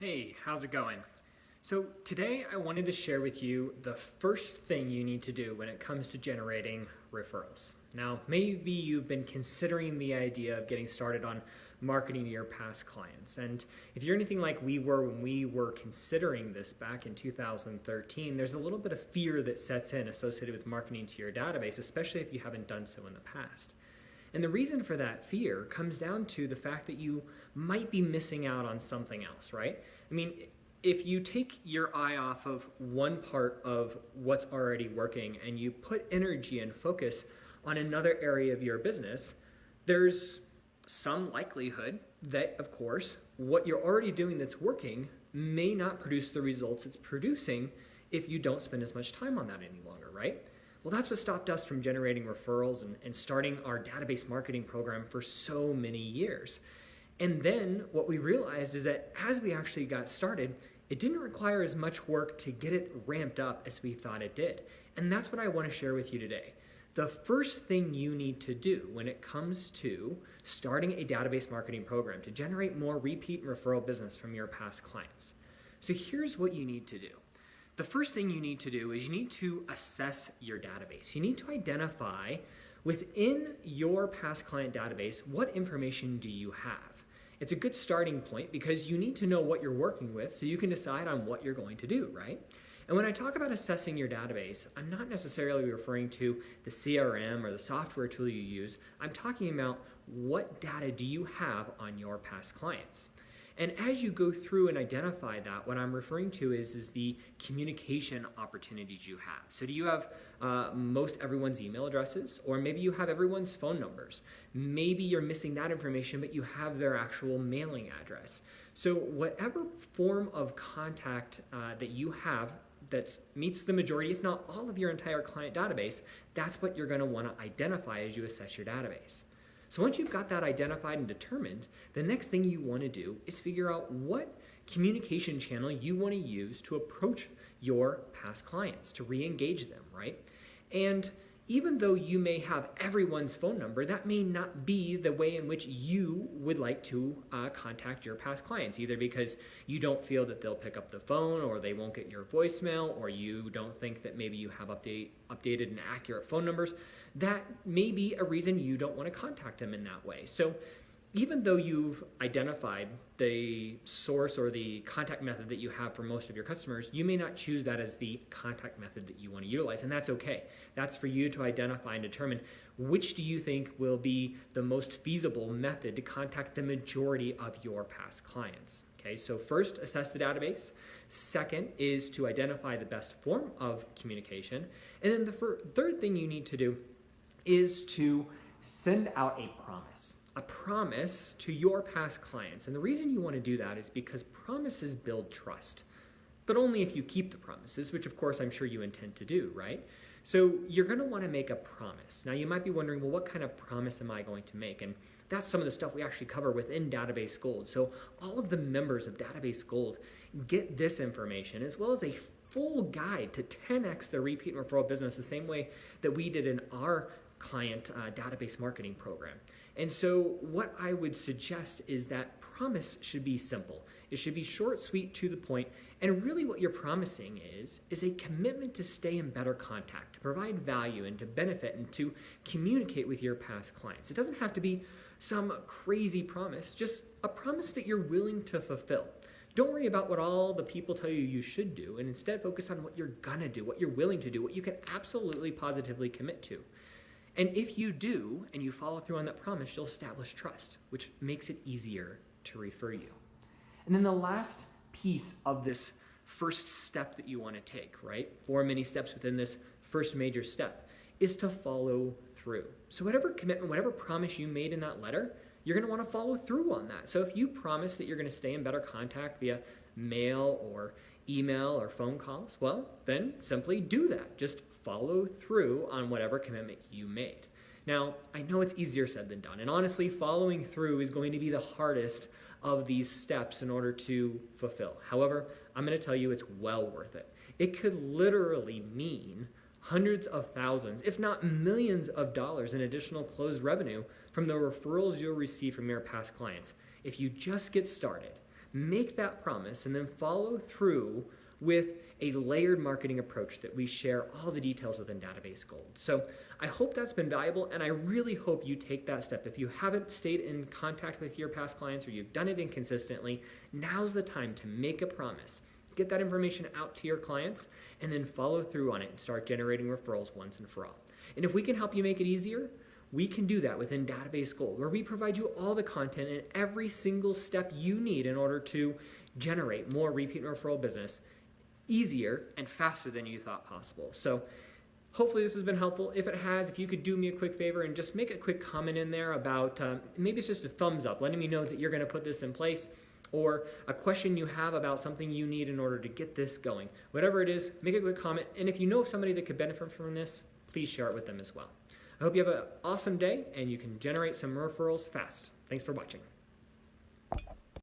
Hey, how's it going? So today I wanted to share with you the first thing you need to do when it comes to generating referrals. Now, maybe you've been considering the idea of getting started on marketing to your past clients. And if you're anything like we were when we were considering this back in 2013, there's a little bit of fear that sets in associated with marketing to your database, especially if you haven't done so in the past. And the reason for that fear comes down to the fact that you might be missing out on something else, right? I mean, if you take your eye off of one part of what's already working and you put energy and focus on another area of your business, there's some likelihood that, of course, what you're already doing that's working may not produce the results it's producing if you don't spend as much time on that any longer, right? Well, that's what stopped us from generating referrals and starting our database marketing program for so many years. And then what we realized is that as we actually got started, it didn't require as much work to get it ramped up as we thought it did. And that's what I want to share with you today. The first thing you need to do when it comes to starting a database marketing program to generate more repeat and referral business from your past clients. So here's what you need to do. The first thing you need to do is you need to assess your database. You need to identify within your past client database, what information do you have? It's a good starting point because you need to know what you're working with so you can decide on what you're going to do, right? And when I talk about assessing your database, I'm not necessarily referring to the CRM or the software tool you use. I'm talking about what data do you have on your past clients. And as you go through and identify that, what I'm referring to is the communication opportunities you have. So do you have most everyone's email addresses, or maybe you have everyone's phone numbers? Maybe you're missing that information, but you have their actual mailing address. So whatever form of contact that you have that meets the majority, if not all of your entire client database, that's what you're going to want to identify as you assess your database. So once you've got that identified and determined, the next thing you want to do is figure out what communication channel you want to use to approach your past clients, to re-engage them, right? And even though you may have everyone's phone number, that may not be the way in which you would like to contact your past clients, either because you don't feel that they'll pick up the phone or they won't get your voicemail, or you don't think that maybe you have updated and accurate phone numbers. That may be a reason you don't want to contact them in that way. So even though you've identified the source or the contact method that you have for most of your customers, you may not choose that as the contact method that you want to utilize, and that's okay. That's for you to identify and determine which do you think will be the most feasible method to contact the majority of your past clients. Okay, so first, assess the database. Second is to identify the best form of communication. And then the third thing you need to do is to send out a promise to your past clients. And the reason you want to do that is because promises build trust, but only if you keep the promises, which of course I'm sure you intend to do, right? So you're going to want to make a promise. Now you might be wondering, well, what kind of promise am I going to make? And that's some of the stuff we actually cover within Database Gold. So all of the members of Database Gold get this information as well as a full guide to 10x their repeat and referral business the same way that we did in our client database marketing program. And so what I would suggest is that promise should be simple. It should be short, sweet, to the point, and really what you're promising is a commitment to stay in better contact, to provide value and to benefit and to communicate with your past clients. It doesn't have to be some crazy promise, just a promise that you're willing to fulfill. Don't worry about what all the people tell you you should do, and instead focus on what you're gonna do, what you're willing to do, what you can absolutely positively commit to. And if you do, and you follow through on that promise, you'll establish trust, which makes it easier to refer you. And then the last piece of this first step that you want to take, right? 4 mini steps within this first major step, is to follow through. So whatever commitment, whatever promise you made in that letter, you're going to want to follow through on that. So if you promise that you're going to stay in better contact via mail or email or phone calls, well, then simply do that. Just follow through on whatever commitment you made. Now, I know it's easier said than done, and honestly, following through is going to be the hardest of these steps in order to fulfill. However, I'm going to tell you it's well worth it. It could literally mean hundreds of thousands, if not millions of dollars in additional closed revenue from the referrals you'll receive from your past clients if you just get started. make that promise and then follow through with a layered marketing approach that we share all the details within Database Gold. So I hope that's been valuable, and I really hope you take that step. If you haven't stayed in contact with your past clients or you've done it inconsistently, now's the time to make a promise. Get that information out to your clients and then follow through on it and start generating referrals once and for all. And if we can help you make it easier, we can do that within Database Gold, where we provide you all the content and every single step you need in order to generate more repeat and referral business easier and faster than you thought possible. So hopefully this has been helpful. If it has, if you could do me a quick favor and just make a quick comment in there about, maybe it's just a thumbs up, letting me know that you're going to put this in place, or a question you have about something you need in order to get this going. Whatever it is, make a quick comment. And if you know of somebody that could benefit from this, please share it with them as well. I hope you have an awesome day and you can generate some referrals fast. Thanks for watching.